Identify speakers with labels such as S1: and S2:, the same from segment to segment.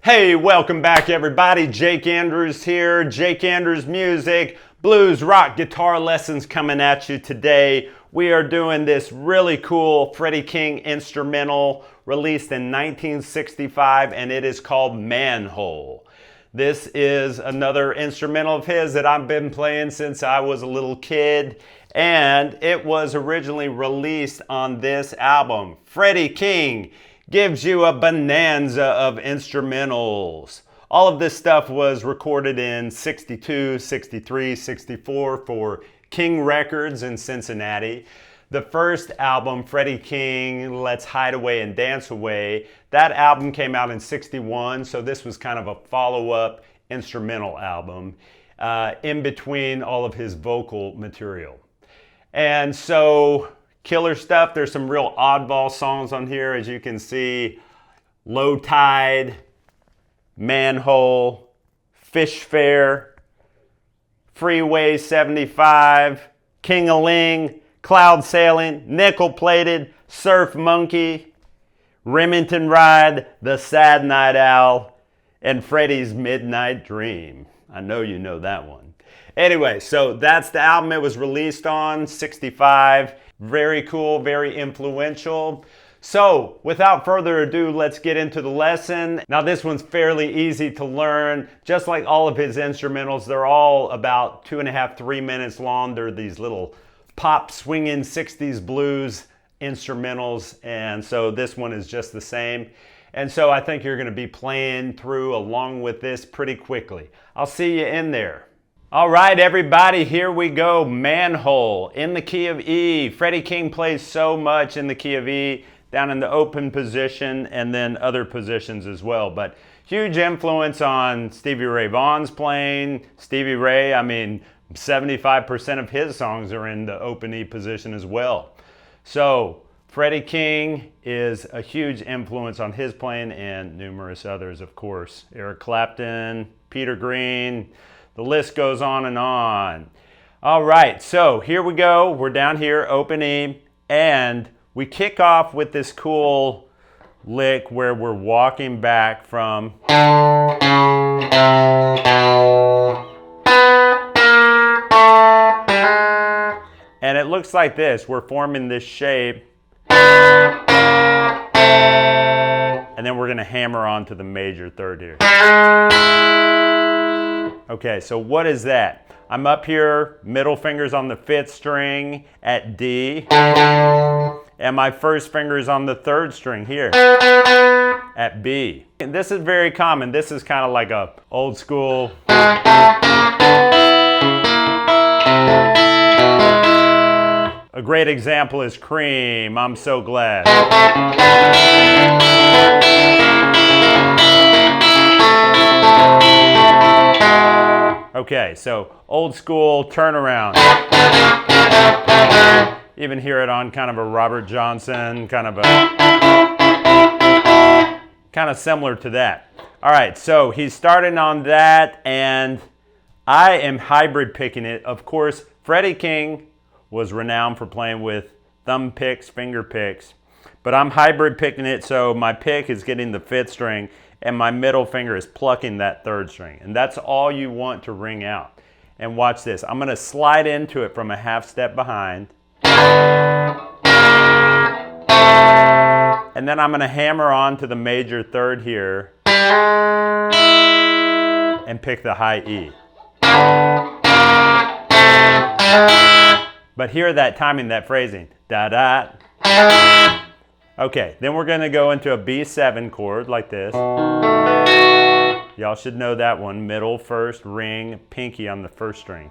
S1: Hey, welcome back everybody. Jake Andrews here. Jake Andrews Music, blues, rock, guitar lessons coming at you today. We are doing this really cool Freddy King instrumental released in 1965, and it is called Manhole. This is another instrumental of his that I've been playing since I was a little kid, and it was originally released on this album. Freddy King gives you a bonanza of instrumentals. All of this stuff was recorded in 62, 63, 64 for King Records in Cincinnati. The first album, Freddy King, Let's Hide Away and Dance Away, that album came out in 61, so this was kind of a follow-up instrumental album in between all of his vocal material. And so, killer stuff. There's some real oddball songs on here, as you can see. Low Tide, Manhole, Fish Fair, Freeway 75, King-a-Ling, Cloud Sailing, Nickel Plated, Surf Monkey, Remington Ride, The Sad Night Owl, and Freddy's Midnight Dream. I know you know that one. Anyway, so that's the album it was released on, 65. Very cool, very influential. So, without further ado, let's get into the lesson. Now, this one's fairly easy to learn. Just like all of his instrumentals, they're all about 2.5, 3 minutes long. They're these little pop, swinging 60s blues instrumentals, and so this one is just the same. And so I think you're going to be playing through along with this pretty quickly. I'll see you in there. All right, everybody, here we go. Manhole in the key of E. Freddy King plays so much in the key of E, down in the open position and then other positions as well. But huge influence on Stevie Ray Vaughan's playing. Stevie Ray, I mean, 75% of his songs are in the open E position as well. So Freddy King is a huge influence on his playing and numerous others, of course. Eric Clapton, Peter Green, the list goes on and on. All right, so here we go. We're down here, open E, and we kick off with this cool lick where we're walking back from. And it looks like this. We're forming this shape. And then we're going to hammer onto the major third here. Okay, so what is that? I'm up here, middle finger's on the 5th string at D, and my first finger is on the 3rd string here at B. And this is very common. This is kind of like a old school. A great example is Cream, I'm So Glad. Okay, so old school turnaround. Even hear it on kind of a Robert Johnson, kind of similar to that. All right, so he's starting on that, and I am hybrid picking it. Of course, Freddy King was renowned for playing with thumb picks, finger picks, but I'm hybrid picking it, so my pick is getting the 5th string, and my middle finger is plucking that 3rd string, and that's all you want to ring out. And watch this. I'm going to slide into it from a half step behind, and then I'm going to hammer on to the major 3rd here and pick the high E. But hear that timing, that phrasing. Da da. Okay, then we're going to go into a B7 chord like this. Y'all should know that one. Middle, 1st, ring, pinky on the 1st string.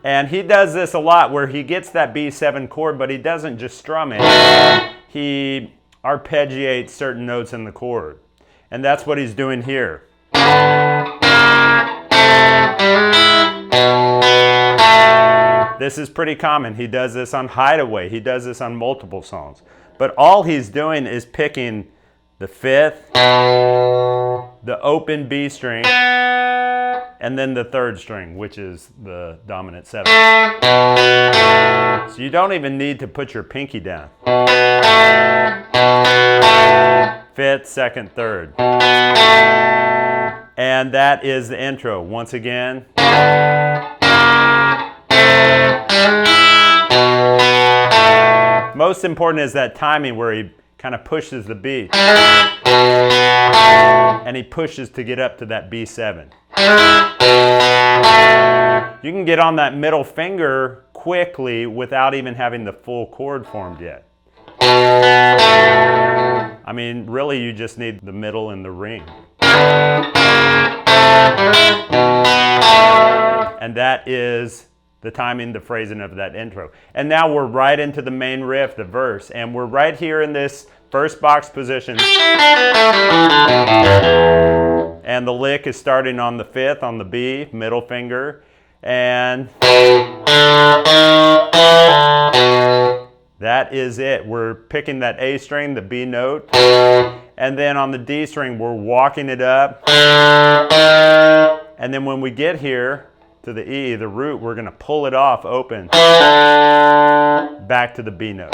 S1: And he does this a lot where he gets that B7 chord, but he doesn't just strum it. He arpeggiates certain notes in the chord. And that's what he's doing here. This is pretty common. He does this on Hideaway. He does this on multiple songs. But all he's doing is picking the 5th, the open B string, and then the 3rd string, which is the dominant 7. So you don't even need to put your pinky down. 5th, 2nd, 3rd. And that is the intro. Once again. Most important is that timing where he kind of pushes the beat. And he pushes to get up to that B7. You can get on that middle finger quickly without even having the full chord formed yet. I mean, really you just need the middle and the ring. And that is the timing, the phrasing of that intro. And now we're right into the main riff, the verse, and we're right here in this 1st box position. And the lick is starting on the 5th, on the B, middle finger, and that is it. We're picking that A string, the B note, and then on the D string, we're walking it up, and then when we get here, to the E, the root, we're going to pull it off open back to the B note.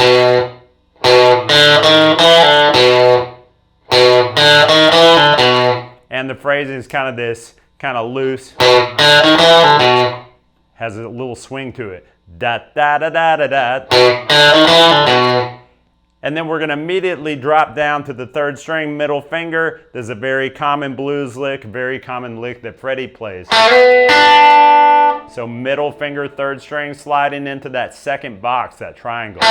S1: And the phrasing is kind of this, kind of loose, has a little swing to it. Da da da da da da. And then we're going to immediately drop down to the 3rd string, middle finger. There's a very common blues lick, very common lick that Freddie plays. So middle finger, 3rd string, sliding into that 2nd box, that triangle.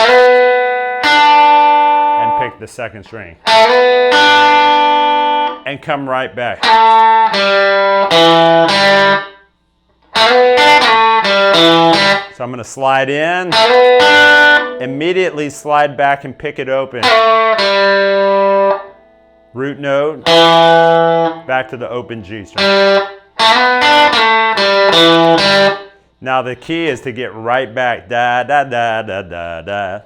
S1: And pick the 2nd string. And come right back. So I'm going to slide in, immediately slide back and pick it open. Root note, back to the open G string. Now the key is to get right back. Da da da da da da.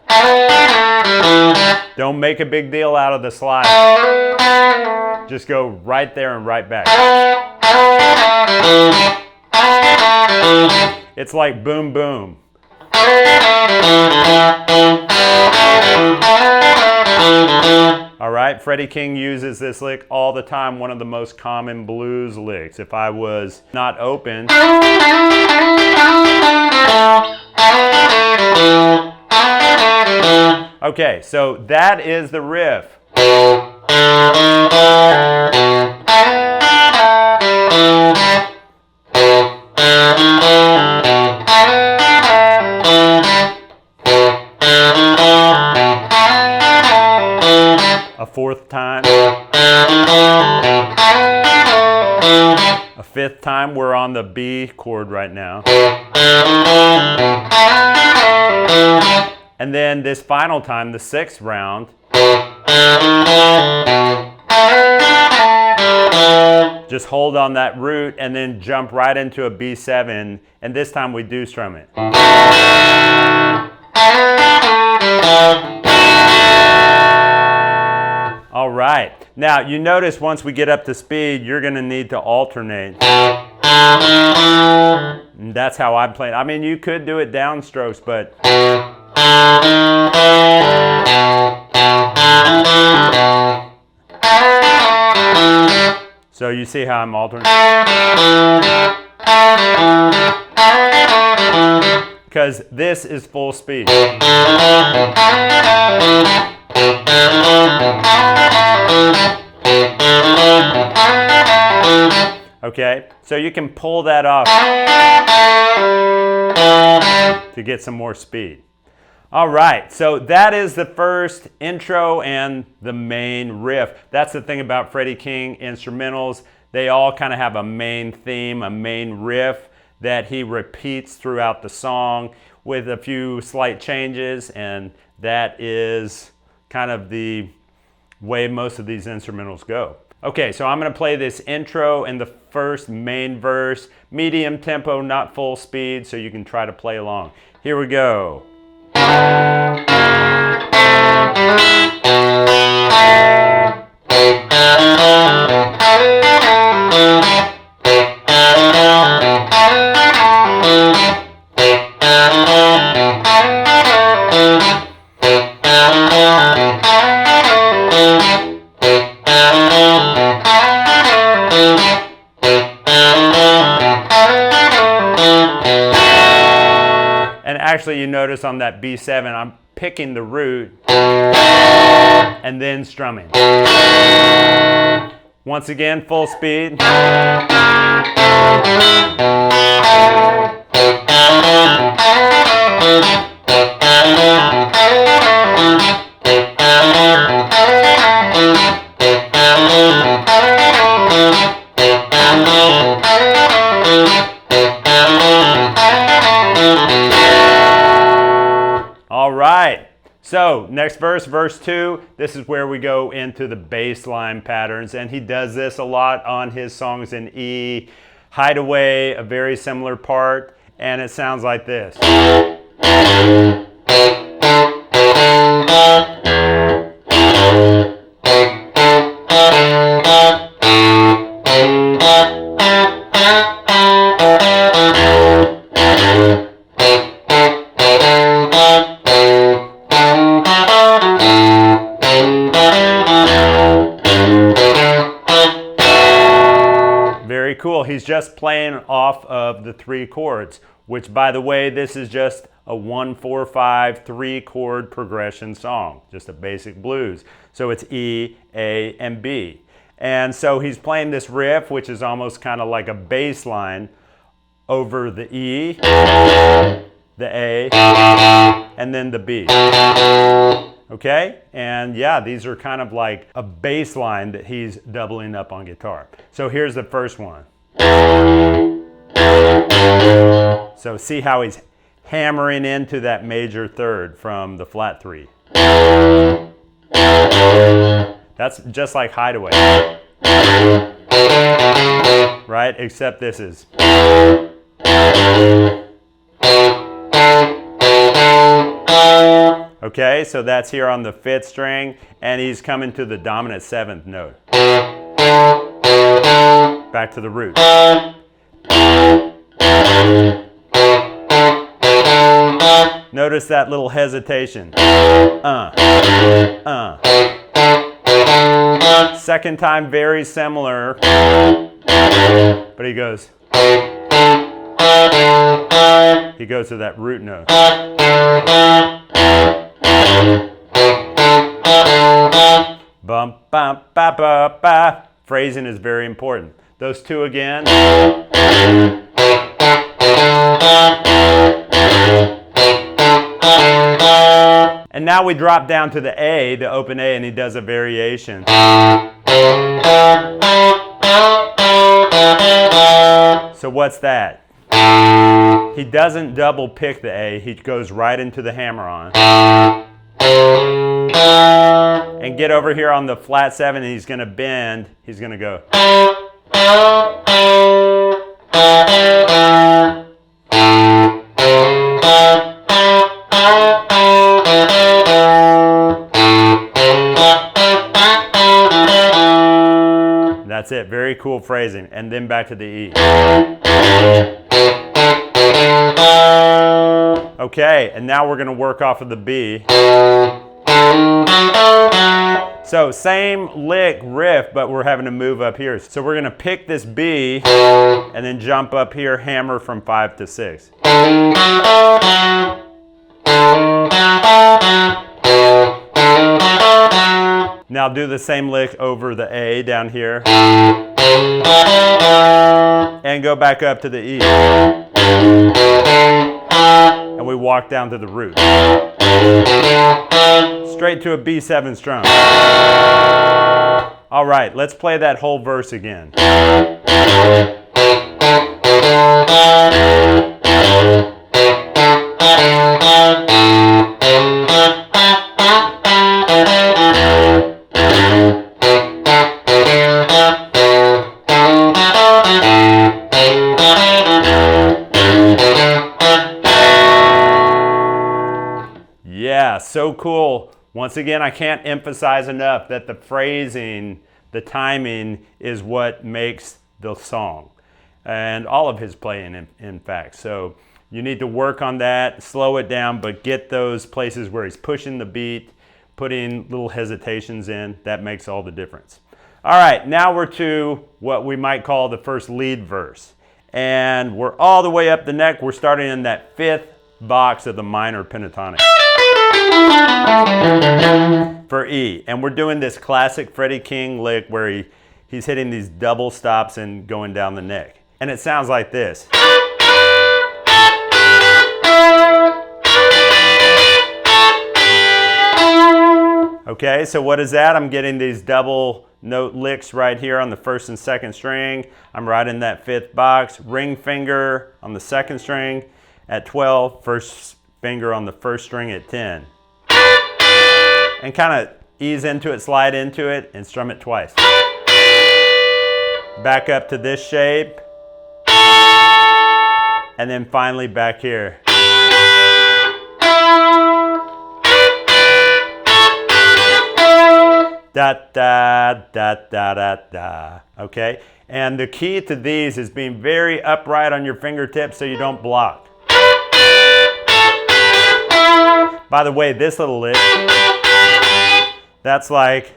S1: Don't make a big deal out of the slide. Just go right there and right back. It's like boom boom. All right, Freddy King uses this lick all the time, one of the most common blues licks. If I was not open, okay, so that is the riff. A 4th time, a 5th time, we're on the B chord right now. And then this final time, the 6th round, just hold on that root and then jump right into a B7, and this time we do strum it. All right. Now, you notice once we get up to speed, you're going to need to alternate. And that's how I'm playing. I mean, you could do it downstrokes, but... So you see how I'm alternating? Because this is full speed. Okay, so you can pull that off to get some more speed. All right, so that is the first intro and the main riff. That's the thing about Freddy King instrumentals. They all kind of have a main theme, a main riff that he repeats throughout the song with a few slight changes, and that is kind of the way most of these instrumentals go. Okay, so I'm going to play this intro and the first main verse, medium tempo, not full speed, so you can try to play along. Here we go. And actually, you notice on that B7, I'm picking the root and then strumming. Once again, full speed. All right, so next verse, verse 2, this is where we go into the bass line patterns, and he does this a lot on his songs in E. Hideaway, a very similar part, and it sounds like this. Very cool. He's just playing off of the 3 chords, which, by the way, this is just a 1-4-5 3-chord progression song, just a basic blues. So it's E, A, and B. And so he's playing this riff, which is almost kind of like a bass line over the E, the A, and then the B. Okay, and yeah, these are kind of like a bass line that he's doubling up on guitar. So here's the first one. So see how he's hammering into that major third from the flat 3. That's just like Hideaway, right? Except this is. Okay, so that's here on the 5th string, and he's coming to the dominant 7th note. Back to the root. Notice that little hesitation. Second time, very similar, but he goes to that root note. Bum, bum, ba, ba, ba. Phrasing is very important. Those 2 again. And now we drop down to the A, the open A, and he does a variation. So what's that? He doesn't double pick the A, he goes right into the hammer-on. And get over here on the flat 7 and he's going to bend, he's going to go. That's it, very cool phrasing. And then back to the E. Okay, and now we're going to work off of the B. So same lick riff, but we're having to move up here. So we're going to pick this B and then jump up here, hammer from 5 to 6. Now do the same lick over the A down here. And go back up to the E. And we walk down to the root. Straight to a B7 strum. All right, let's play that whole verse again. Yeah, so cool. Once again, I can't emphasize enough that the phrasing, the timing is what makes the song. And all of his playing, in fact. So you need to work on that, slow it down, but get those places where he's pushing the beat, putting little hesitations in. That makes all the difference. All right, now we're to what we might call the first lead verse. And we're all the way up the neck. We're starting in that 5th box of the minor pentatonic for E. And we're doing this classic Freddy King lick where he's hitting these double stops and going down the neck. And it sounds like this. Okay, so what is that? I'm getting these double note licks right here on the 1st and 2nd string. I'm right in that 5th box. Ring finger on the 2nd string at 12. 1st finger on the 1st string at 10. And kind of ease into it, slide into it, and strum it twice. Back up to this shape. And then finally back here. Da, da, da, da, da, da. Okay? And the key to these is being very upright on your fingertips so you don't block. By the way, this little lick, that's like...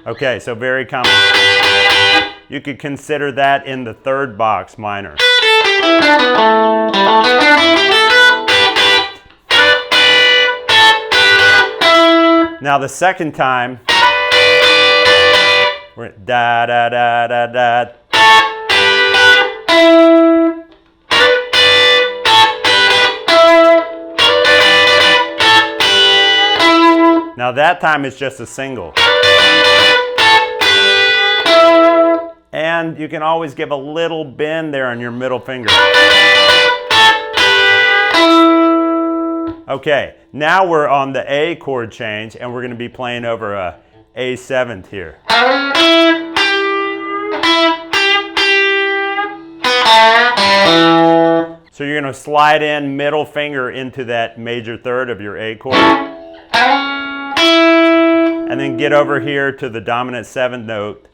S1: Okay, so very common. You could consider that in the 3rd box minor. Now the second time, we're da da da da da. Now that time it's just a single. And you can always give a little bend there on your middle finger. Okay, now we're on the A chord change and we're going to be playing over a A7th here. So you're going to slide in middle finger into that major 3rd of your A chord. And then get over here to the dominant 7th note.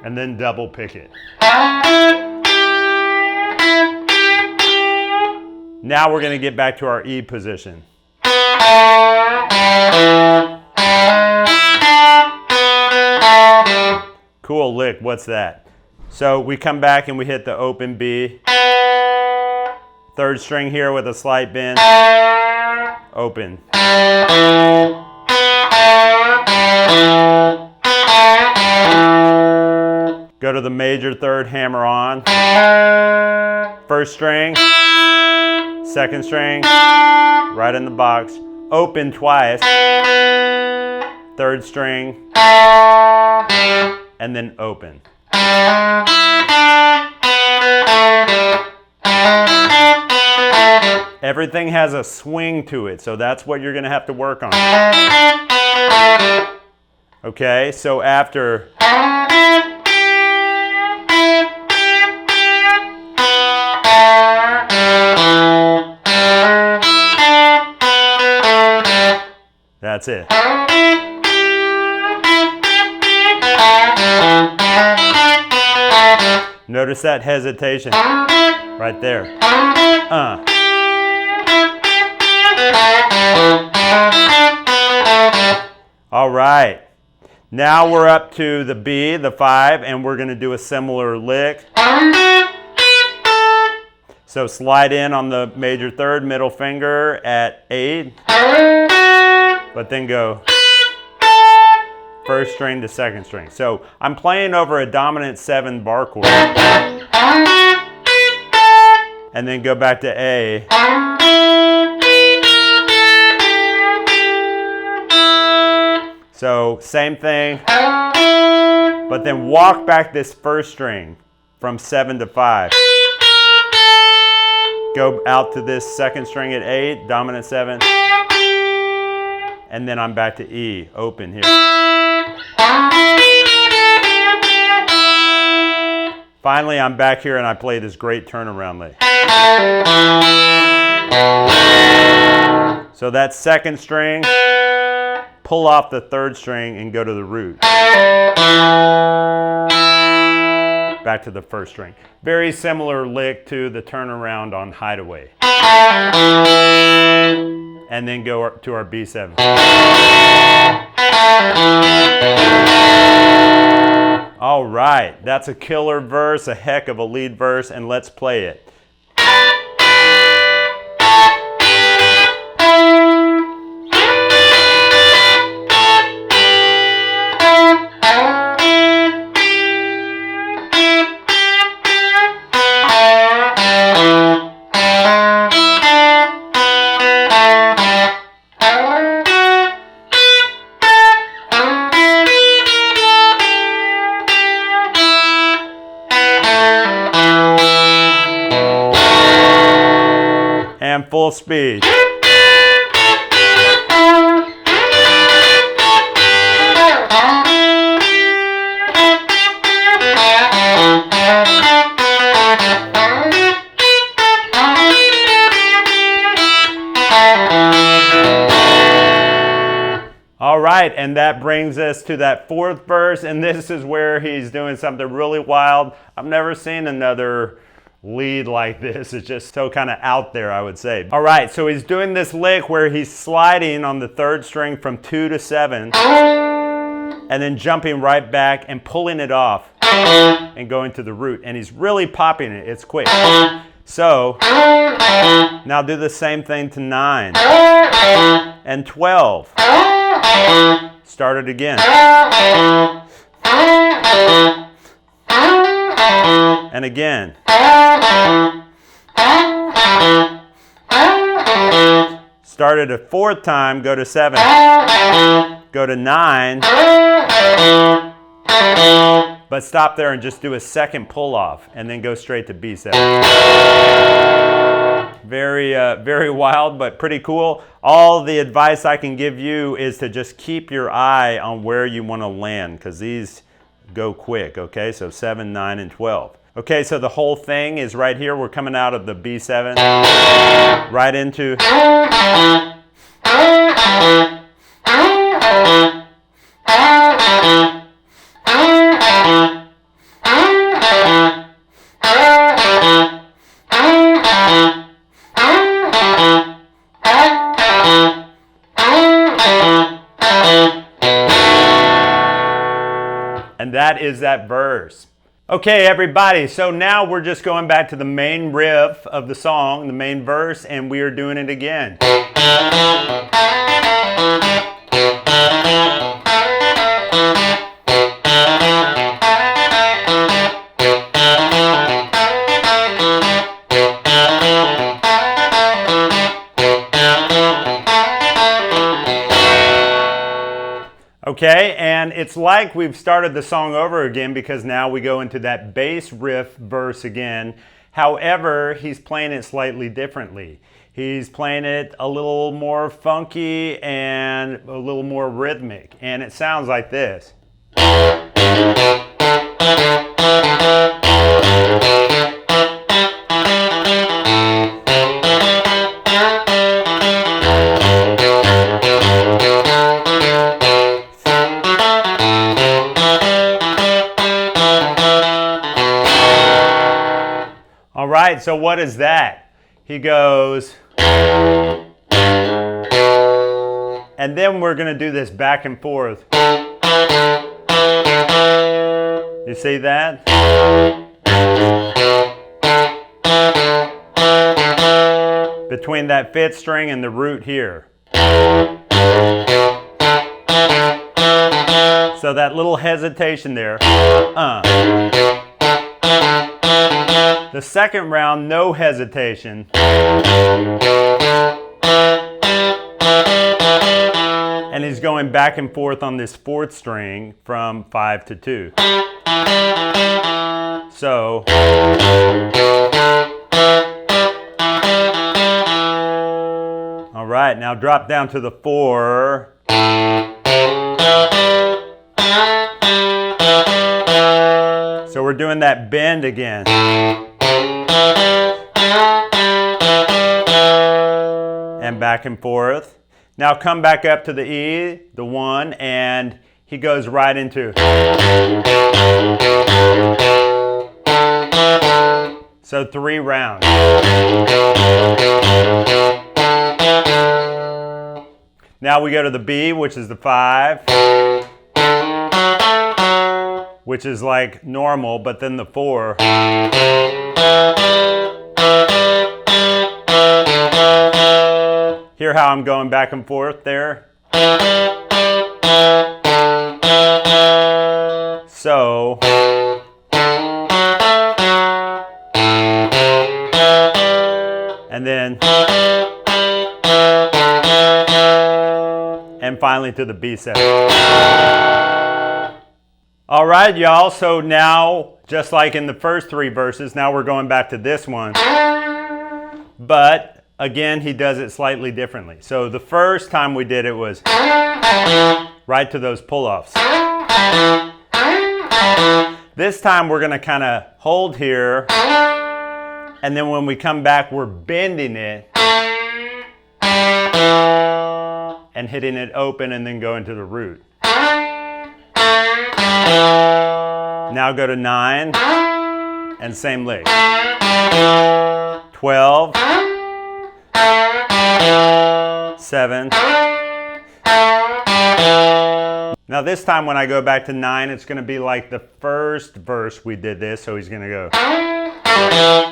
S1: And then double pick it. Now we're going to get back to our E position. Cool lick, what's that? So we come back and we hit the open B. 3rd string here with a slight bend. Open. Go to to the major third, hammer on. First string, second string, right in the box. Open twice. Third string, and then open. Everything has a swing to it, so that's what you're going to have to work on. Okay, so after that's it. Notice that hesitation right there. All right. Now we're up to the B, the 5, and we're going to do a similar lick. So slide in on the major third, middle finger at 8, but then go first string to second string. So I'm playing over a dominant 7 bar chord. And then go back to A. So same thing, but then walk back this first string from 7 to 5. Go out to this second string at 8, dominant 7. And then I'm back to E, open here. Finally, I'm back here and I play this great turnaround lick. So that second string, pull off the third string and go to the root. Back to the first string. Very similar lick to the turnaround on Hideaway. And then go to our B7. All right, that's a killer verse, a heck of a lead verse, and let's play it. And full speed. All right, and that brings us to that fourth verse, and this is where he's doing something really wild. I've never seen another lead like this. It's just so kind of out there, I would say. All right, so he's doing this lick where he's sliding on the third string from 2 to 7 and then jumping right back and pulling it off and going to the root, and he's really popping it. It's quick. So now do the same thing to 9 and 12. Start it again. And again. Start it a fourth time, go to 7. Go to 9. But stop there and just do a second pull off and then go straight to B7. Very wild, but pretty cool. All the advice I can give you is to just keep your eye on where you want to land, because these go quick, okay? So 7, 9, and 12. Okay, so the whole thing is right here. We're coming out of the B7, right into and that is that verse. Okay, everybody, so now we're just going back to the main riff of the song, the main verse, and we are doing it again. Okay, and it's like we've started the song over again because now we go into that bass riff verse again. However, he's playing it slightly differently. He's playing it a little more funky and a little more rhythmic, and it sounds like this. All right, so what is that? He goes, and then we're going to do this back and forth. You see that? Between that fifth string and the root here. So that little hesitation there. The second round, no hesitation. And he's going back and forth on this fourth string from 5 to 2. So, all right, now drop down to the 4. So we're doing that bend again. And back and forth. Now come back up to the E, the 1, and he goes right into. So 3 rounds. Now we go to the B, which is the 5, which is like normal, but then the 4. Hear how I'm going back and forth there? So, and then, and finally to the B7. All right, y'all, so now, just like in the first 3 verses, now we're going back to this one. But again, he does it slightly differently. So the first time we did it was right to those pull-offs. This time we're going to kind of hold here, and then when we come back, we're bending it and hitting it open and then going to the root. Now go to 9 and same lick. 12, 7. Now this time when I go back to 9, it's going to be like the first verse we did this, so he's going to go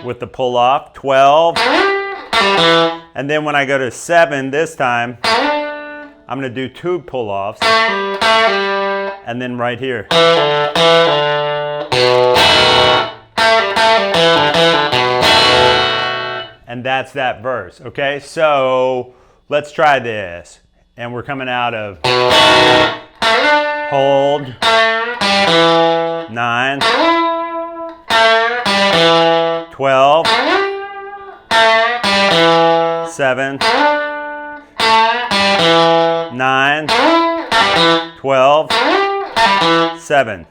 S1: with the pull off, 12. And then when I go to 7 this time, I'm going to do 2 pull offs. And then right here. And that's that verse, okay? So let's try this. And we're coming out of hold, 9, 12, 7, 9, 12, 7.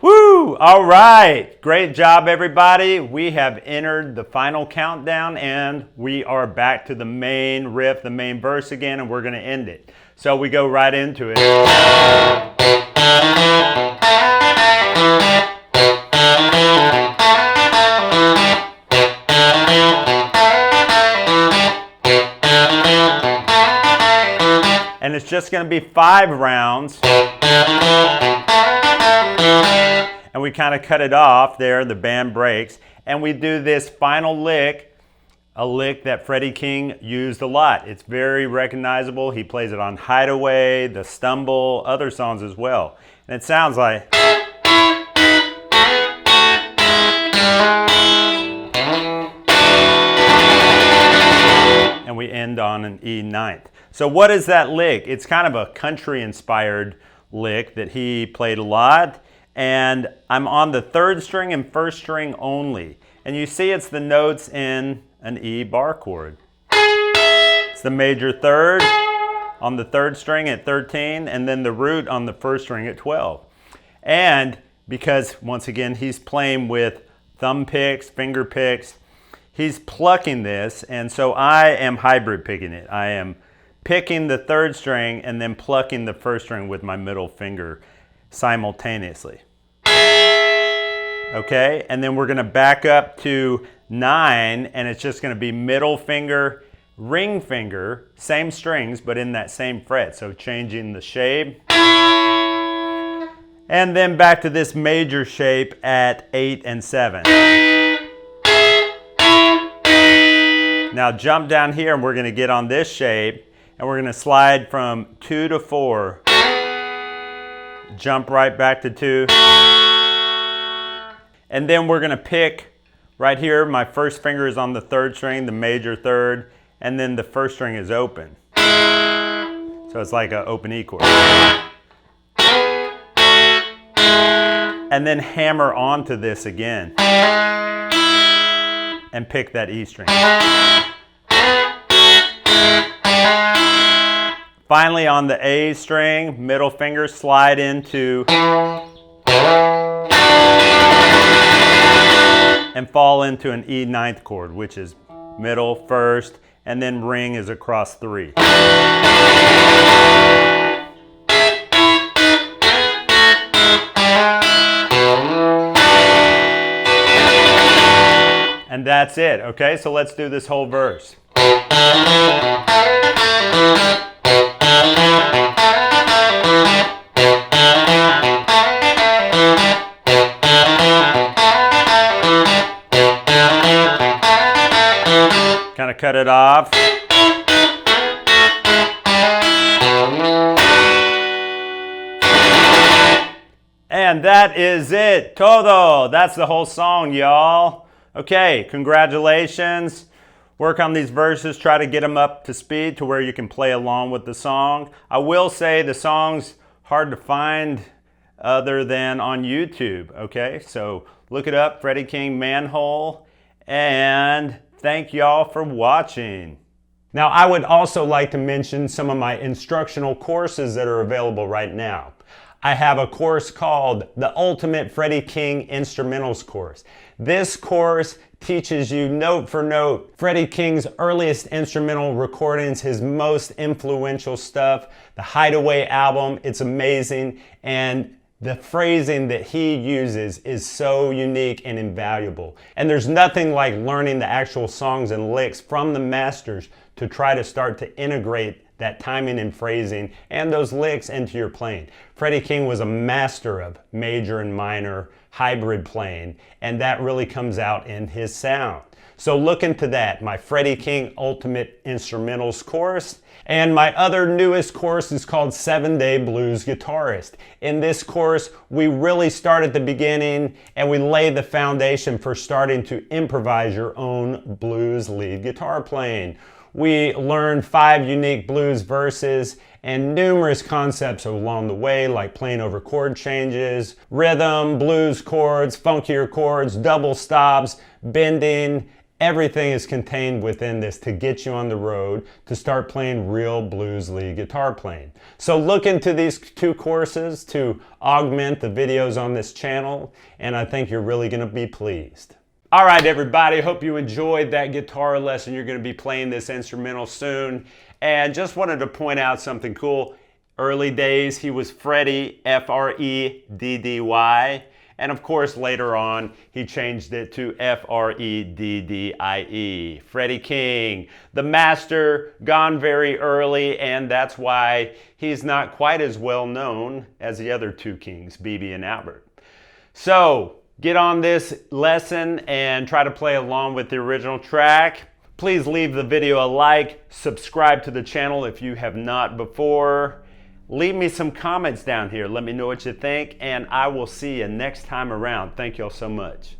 S1: Woo! All right. Great job, everybody. We have entered the final countdown and we are back to the main riff, the main verse again, and we're going to end it. So we go right into it. And it's just going to be 5 rounds. And we kind of cut it off there, the band breaks, and we do this final lick, a lick that Freddy King used a lot. It's very recognizable. He plays it on Hideaway, The Stumble, other songs as well. And it sounds like... And we end on an E ninth. So what is that lick? It's kind of a country inspired lick that he played a lot, and I'm on the 3rd string and 1st string only. And you see it's the notes in an E bar chord. It's the major 3rd on the 3rd string at 13, and then the root on the 1st string at 12. And because, once again, he's playing with thumb picks, finger picks, he's plucking this, and so I am hybrid picking it. I am picking the 3rd string and then plucking the 1st string with my middle finger simultaneously. Okay, and then we're going to back up to 9, and it's just going to be middle finger, ring finger, same strings, but in that same fret, so changing the shape. And then back to this major shape at 8 and 7. Now jump down here, and we're going to get on this shape, and we're going to slide from 2 to 4. Jump right back to 2. And then we're going to pick right here. My 1st finger is on the 3rd string, the major 3rd, and then the 1st string is open. So it's like an open E chord. And then hammer onto this again and pick that E string. Finally, on the A string, middle finger, slide into and fall into an E ninth chord, which is middle 1st, and then ring is across 3. And that's it, okay? So let's do this whole verse. Kind of cut it off. And that is it. Todo. That's the whole song, y'all. Okay, congratulations. Work on these verses, try to get them up to speed to where you can play along with the song. I will say the song's hard to find other than on YouTube, okay? So look it up, Freddy King, Manhole, and thank y'all for watching. Now, I would also like to mention some of my instructional courses that are available right now. I have a course called the Ultimate Freddy King Instrumentals course. This course teaches you note for note Freddy King's earliest instrumental recordings, his most influential stuff, the Hideaway album. It's amazing, and the phrasing that he uses is so unique and invaluable. And there's nothing like learning the actual songs and licks from the masters to try to start to integrate that timing and phrasing and those licks into your playing. Freddy King was a master of major and minor hybrid playing, and that really comes out in his sound. So look into that, my Freddy King Ultimate Instrumentals course. And my other newest course is called 7-Day Blues Guitarist. In this course, we really start at the beginning and we lay the foundation for starting to improvise your own blues lead guitar playing. We learn 5 unique blues verses and numerous concepts along the way, like playing over chord changes, rhythm, blues chords, funkier chords, double stops, bending. Everything is contained within this to get you on the road to start playing real blues lead guitar playing. So look into these 2 courses to augment the videos on this channel, and I think you're really going to be pleased. All right, everybody, hope you enjoyed that guitar lesson. You're going to be playing this instrumental soon. And just wanted to point out something cool. Early days, he was Freddy, F-R-E-D-D-Y. And of course, later on, he changed it to F-R-E-D-D-I-E. Freddy King, the master, gone very early, and that's why he's not quite as well known as the other 2 kings, BB and Albert. So, get on this lesson and try to play along with the original track. Please leave the video a like, subscribe to the channel if you have not before. Leave me some comments down here. Let me know what you think, and I will see you next time around. Thank you all so much.